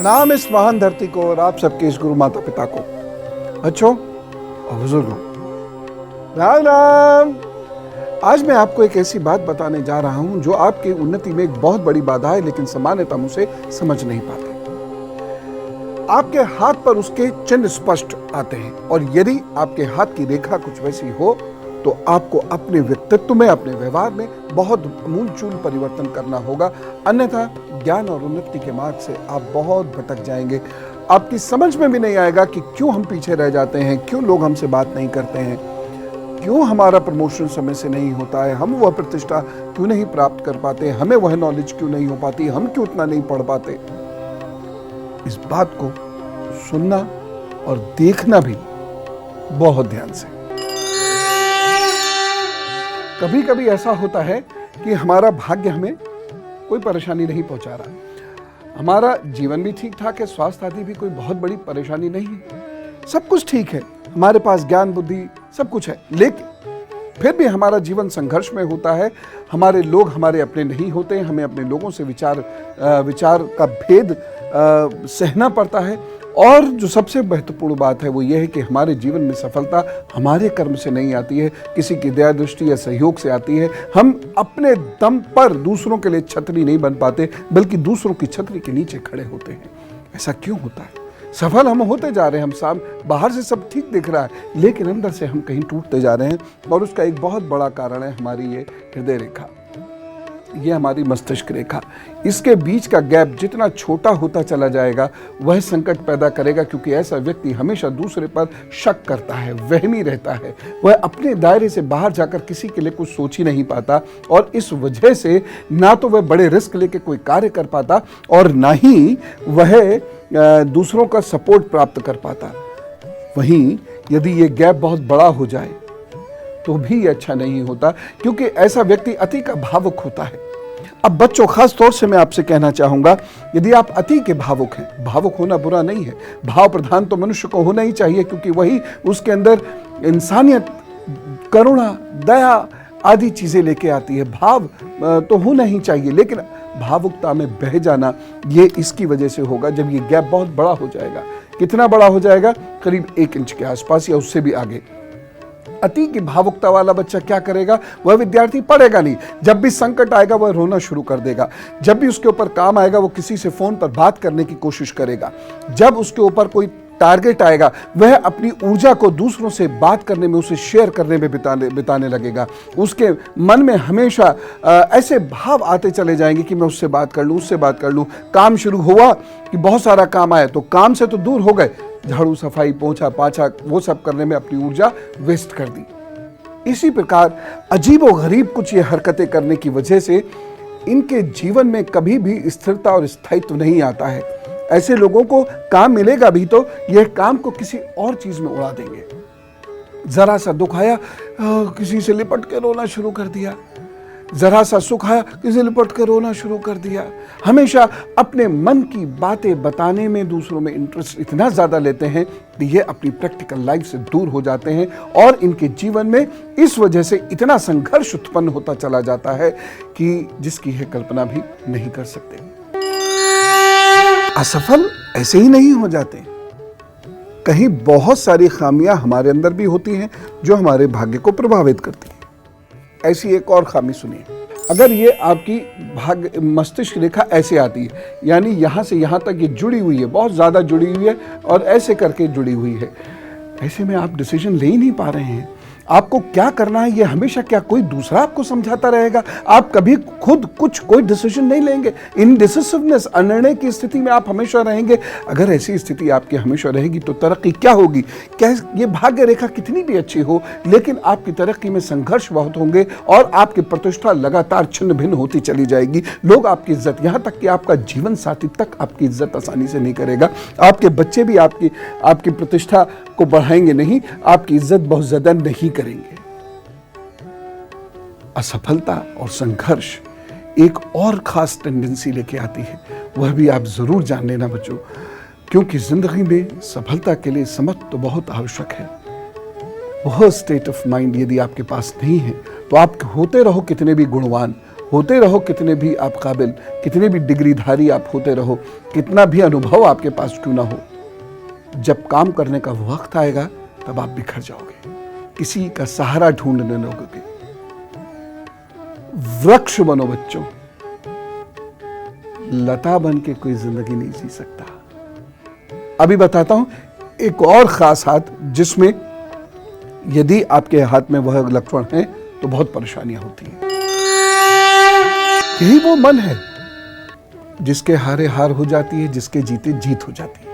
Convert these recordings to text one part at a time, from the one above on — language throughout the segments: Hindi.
प्रणाम इस महान धरती को और आप सबके इस गुरु माता पिता को, बच्चों और बुजुर्गों, राम राम। आज मैं आपको एक ऐसी बात बताने जा रहा हूं जो आपकी उन्नति में एक बहुत बड़ी बाधा है, लेकिन सामान्यतः हम उसे समझ नहीं पाते। आपके हाथ पर उसके चिन्ह स्पष्ट आते हैं और यदि आपके हाथ की रेखा कुछ वैसी हो तो आपको अपने व्यक्तित्व में, अपने व्यवहार में बहुत आमूलचूल परिवर्तन करना होगा, अन्यथा ज्ञान और उन्नति के मार्ग से आप बहुत भटक जाएंगे। आपकी समझ में भी नहीं आएगा कि क्यों हम पीछे रह जाते हैं, क्यों लोग हमसे बात नहीं करते हैं, क्यों हमारा प्रमोशन समय से नहीं होता है, हम वह प्रतिष्ठा क्यों नहीं प्राप्त कर पाते, हमें वह नॉलेज क्यों नहीं हो पाती, हम क्यों उतना नहीं पढ़ पाते। इस बात को सुनना और देखना भी बहुत ध्यान से। कभी कभी ऐसा होता है कि हमारा भाग्य हमें कोई परेशानी नहीं पहुंचा रहा, हमारा जीवन भी ठीक ठाक है, स्वास्थ्य आदि भी कोई बहुत बड़ी परेशानी नहीं है, सब कुछ ठीक है, हमारे पास ज्ञान बुद्धि सब कुछ है, लेकिन फिर भी हमारा जीवन संघर्ष में होता है। हमारे लोग हमारे अपने नहीं होते, हमें अपने लोगों से विचार का भेद सहना पड़ता है। और जो सबसे महत्वपूर्ण बात है वो ये है कि हमारे जीवन में सफलता हमारे कर्म से नहीं आती है, किसी की दया दृष्टि या सहयोग से आती है। हम अपने दम पर दूसरों के लिए छतरी नहीं बन पाते, बल्कि दूसरों की छतरी के नीचे खड़े होते हैं। ऐसा क्यों होता है? सफल हम होते जा रहे हैं, हम बाहर से सब ठीक दिख रहा है, लेकिन अंदर से हम कहीं टूटते जा रहे हैं। और उसका एक बहुत बड़ा कारण है हमारी ये हृदय रेखा, ये हमारी मस्तिष्क रेखा। इसके बीच का गैप जितना छोटा होता चला जाएगा वह संकट पैदा करेगा, क्योंकि ऐसा व्यक्ति हमेशा दूसरे पर शक करता है, वहमी रहता है, वह अपने दायरे से बाहर जाकर किसी के लिए कुछ सोच ही नहीं पाता, और इस वजह से ना तो वह बड़े रिस्क लेके कोई कार्य कर पाता और ना ही वह दूसरों का सपोर्ट प्राप्त कर पाता। वहीं यदि ये गैप बहुत बड़ा हो जाए तो भी अच्छा नहीं होता, क्योंकि ऐसा व्यक्ति अति का भावुक होता है। अब बच्चों, खास तौर से मैं आपसे कहना चाहूंगा, यदि आप अति के भावुक हैं, भावुक होना बुरा नहीं है, भाव प्रधान तो मनुष्य को होना ही चाहिए, क्योंकि वही उसके अंदर इंसानियत, करुणा, दया आदि चीजें लेके आती है। भाव तो होना ही चाहिए, लेकिन भावुकता में बह जाना ये इसकी वजह से होगा जब ये गैप बहुत बड़ा हो जाएगा। कितना बड़ा हो जाएगा? करीब 1 इंच के आसपास या उससे भी आगे। अति की भावुकता वाला बच्चा क्या करेगा? वह विद्यार्थी पढ़ेगा नहीं, जब भी संकट आएगा वह रोना शुरू कर देगा, जब भी उसके ऊपर काम आएगा वो किसी से फोन पर बात करने की कोशिश करेगा, जब उसके ऊपर कोई टारगेट आएगा वह अपनी ऊर्जा को दूसरों से बात करने में, उसे शेयर करने में बिताने लगेगा। उसके मन में हमेशा ऐसे भाव आते चले जाएंगे कि मैं उससे बात कर लूं, उससे बात कर लूं। काम शुरू हुआ कि बहुत सारा काम आया तो काम से तो दूर हो गए, झाड़ू सफाई पोंछा पाछा वो सब करने में अपनी ऊर्जा वेस्ट कर दी। इसी प्रकार अजीबो गरीब कुछ ये हरकतें करने की वजह से इनके जीवन में कभी भी स्थिरता और स्थायित्व नहीं आता है। ऐसे लोगों को काम मिलेगा भी तो यह काम को किसी और चीज में उड़ा देंगे। जरा सा दुख आया किसी से लिपट के रोना शुरू कर दिया, जरा सा सुख आया किसी से लिपट के रोना शुरू कर दिया। हमेशा अपने मन की बातें बताने में, दूसरों में इंटरेस्ट इतना ज्यादा लेते हैं कि ये अपनी प्रैक्टिकल लाइफ से दूर हो जाते हैं, और इनके जीवन में इस वजह से इतना संघर्ष उत्पन्न होता चला जाता है कि जिसकी है कल्पना भी नहीं कर सकते। असफल ऐसे ही नहीं हो जाते, कहीं बहुत सारी खामियां हमारे अंदर भी होती हैं जो हमारे भाग्य को प्रभावित करती हैं। ऐसी एक और खामी सुनिए। अगर ये आपकी मस्तिष्क रेखा ऐसे आती है, यानी यहां से यहां तक ये जुड़ी हुई है, बहुत ज्यादा जुड़ी हुई है और ऐसे करके जुड़ी हुई है, ऐसे में आप डिसीजन ले ही नहीं पा रहे हैं। आपको क्या करना है ये हमेशा क्या कोई दूसरा आपको समझाता रहेगा? आप कभी खुद कोई डिसीजन नहीं लेंगे। इनडिसिसिवनेस, अनिर्णय की स्थिति में आप हमेशा रहेंगे। अगर ऐसी स्थिति आपकी हमेशा रहेगी तो तरक्की क्या होगी? क्या ये भाग्य रेखा कितनी भी अच्छी हो, लेकिन आपकी तरक्की में संघर्ष बहुत होंगे और आपकी प्रतिष्ठा लगातार छिन्न भिन्न होती चली जाएगी। लोग आपकी इज्जत, यहाँ तक कि आपका जीवन साथी तक आपकी इज्जत आसानी से नहीं करेगा। आपके बच्चे भी आपकी प्रतिष्ठा को बढ़ाएंगे नहीं, आपकी इज्जत बहुत ज्यादा नहीं करेंगे। असफलता और संघर्ष एक और खास टेंडेंसी लेके आती है, वह भी आप जरूर जान लेना बच्चों, क्योंकि जिंदगी में सफलता के लिए समझ तो बहुत आवश्यक है। वह स्टेट ऑफ माइंड यदि आपके पास नहीं है तो आप होते रहो कितने भी गुणवान, होते रहो कितने भी आप काबिल, कितने भी डिग्रीधारी आप होते रहो, कितना भी अनुभव आपके पास क्यों ना हो, जब काम करने का वक्त आएगा तब आप बिखर जाओगे, किसी का सहारा ढूंढने लगोगे। वृक्ष बनो बच्चों, लता बन के कोई जिंदगी नहीं जी सकता। अभी बताता हूं एक और खास हाथ, जिसमें यदि आपके हाथ में वह लक्षण है तो बहुत परेशानियां होती हैं। यही वो मन है जिसके हारे हार हो जाती है, जिसके जीते जीत हो जाती है।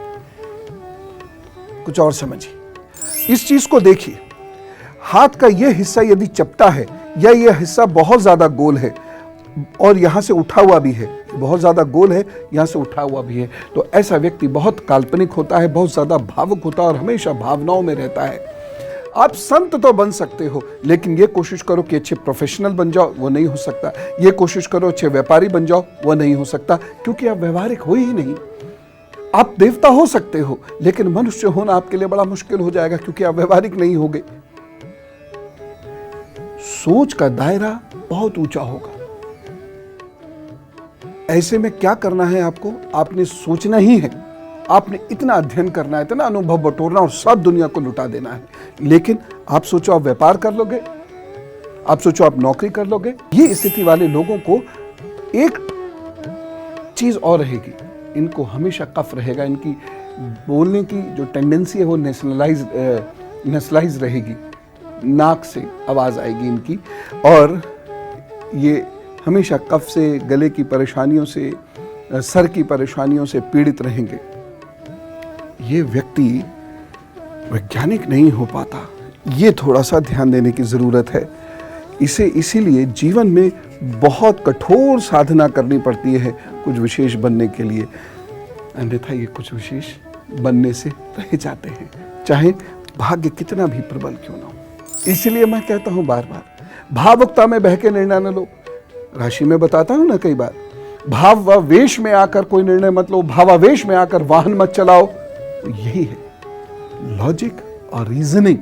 कुछ और समझिए, इस चीज को देखिए। हाथ का यह हिस्सा यदि चपटा है या यह हिस्सा बहुत ज्यादा गोल है और यहां से उठा हुआ भी है, बहुत ज्यादा गोल है, यहां से उठा हुआ भी है, तो ऐसा व्यक्ति बहुत काल्पनिक होता है, बहुत ज्यादा भावुक होता है और हमेशा भावनाओं में रहता है। आप संत तो बन सकते हो, लेकिन ये कोशिश करो कि अच्छे प्रोफेशनल बन जाओ, वो नहीं हो सकता। ये कोशिश करो अच्छे व्यापारी बन जाओ, वो नहीं हो सकता, क्योंकि आप व्यवहारिक हो ही नहीं। आप देवता हो सकते हो, लेकिन मनुष्य होना आपके लिए बड़ा मुश्किल हो जाएगा, क्योंकि आप व्यवहारिक नहीं होगे। सोच का दायरा बहुत ऊंचा होगा। ऐसे में क्या करना है आपको? आपने सोचना ही है, आपने इतना अध्ययन करना है, इतना अनुभव बटोरना और सब दुनिया को लुटा देना है। लेकिन आप सोचो आप व्यापार कर लोगे, आप सोचो आप नौकरी कर लोगे। ये स्थिति वाले लोगों को एक चीज और रहेगी, इनको हमेशा कफ रहेगा, इनकी बोलने की जो टेंडेंसी है वो नेशनलाइज रहेगी, नाक से आवाज आएगी इनकी, और ये हमेशा कफ से, गले की परेशानियों से, सर की परेशानियों से पीड़ित रहेंगे। ये व्यक्ति वैज्ञानिक नहीं हो पाता, ये थोड़ा सा ध्यान देने की जरूरत है। इसे इसीलिए जीवन में बहुत कठोर साधना करनी पड़ती है कुछ विशेष बनने के लिए, अन्यथा ये कुछ विशेष बनने से रह जाते हैं, चाहे भाग्य कितना भी प्रबल क्यों ना हो। इसलिए मैं कहता हूं बार बार, भावुकता में बह के निर्णय न लो। राशि में बताता हूं ना कई बार, भावावेश में आकर कोई निर्णय मत लो, भावावेश में आकर वाहन मत चलाओ। यही है लॉजिक और रीजनिंग,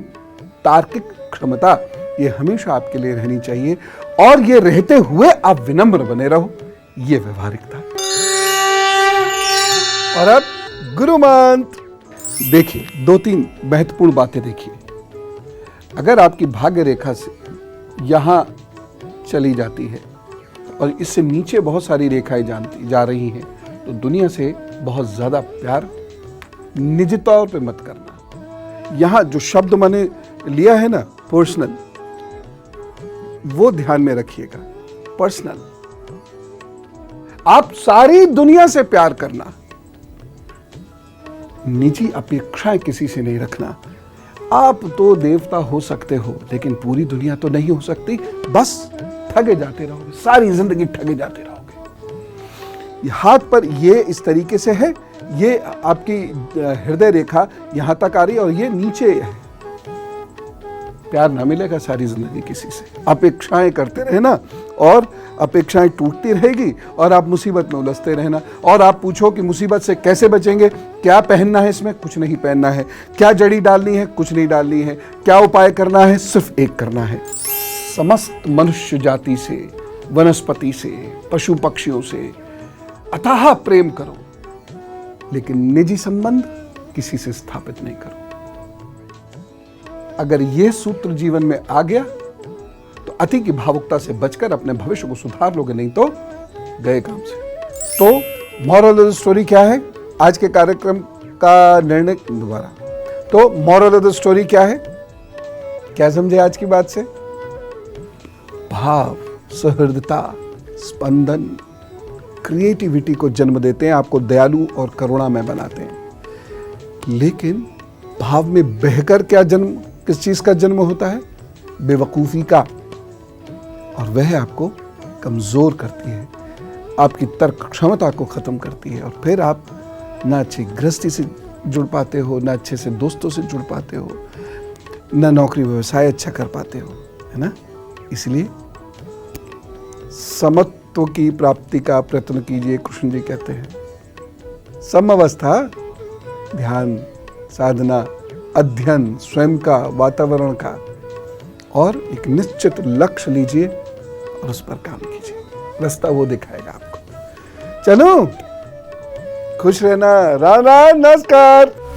तार्किक क्षमता, ये हमेशा आपके लिए रहनी चाहिए, और ये रहते हुए आप विनम्र बने रहो, ये व्यवहारिकता। और अब गुरु मंत्र देखिए, 2-3 महत्वपूर्ण बातें देखिए। अगर आपकी भाग्य रेखा से यहां चली जाती है और इससे नीचे बहुत सारी रेखाएं जा रही हैं, तो दुनिया से बहुत ज्यादा प्यार निजी तौर पे मत करना। यहां जो शब्द मैंने लिया है ना, पर्सनल, वो ध्यान में रखिएगा। पर्सनल, आप सारी दुनिया से प्यार करना, निजी अपेक्षाएं किसी से नहीं रखना। आप तो देवता हो सकते हो, लेकिन पूरी दुनिया तो नहीं हो सकती। बस ठगे जाते रहोगे, सारी जिंदगी ठगे जाते रहोगे। हाथ पर ये इस तरीके से है, ये आपकी हृदय रेखा यहां तक आ रही है और ये नीचे है। प्यार ना मिलेगा सारी जिंदगी किसी से। अपेक्षाएं करते रहना और अपेक्षाएं टूटती रहेगी और आप मुसीबत में उलझते रहना। और आप पूछो कि मुसीबत से कैसे बचेंगे, क्या पहनना है इसमें, कुछ नहीं पहनना है। क्या जड़ी डालनी है, कुछ नहीं डालनी है। क्या उपाय करना है, सिर्फ एक करना है। समस्त मनुष्य जाति से, वनस्पति से, पशु पक्षियों से अथाह प्रेम करो, लेकिन निजी संबंध किसी से स्थापित नहीं करो। अगर यह सूत्र जीवन में आ गया तो अति की भावुकता से बचकर अपने भविष्य को सुधार लोगे, नहीं तो गए काम से। तो मॉरल ऑफ द स्टोरी क्या है आज के कार्यक्रम का निर्णय दोबारा? तो मॉरल ऑफ द स्टोरी क्या है, क्या समझे आज की बात से? भाव, सहृदयता, स्पंदन क्रिएटिविटी को जन्म देते हैं, आपको दयालु और करुणामय बनाते हैं। लेकिन भाव में बहकर क्या जन्म, किस चीज का जन्म होता है? बेवकूफी का, और वह आपको कमजोर करती है, आपकी तर्क क्षमता को खत्म करती है, और फिर आप ना अच्छी गृहस्थी से जुड़ पाते हो, ना अच्छे से दोस्तों से जुड़ पाते हो, ना नौकरी व्यवसाय अच्छा कर पाते हो, है ना? इसलिए समत्व की प्राप्ति का प्रयत्न कीजिए, कृष्ण जी कहते हैं। समअवस्था, ध्यान, साधना, अध्ययन, स्वयं का, वातावरण का, और एक निश्चित लक्ष्य लीजिए और उस पर काम कीजिए। रास्ता वो दिखाएगा आपको। चलो खुश रहना। राम राम, नमस्कार।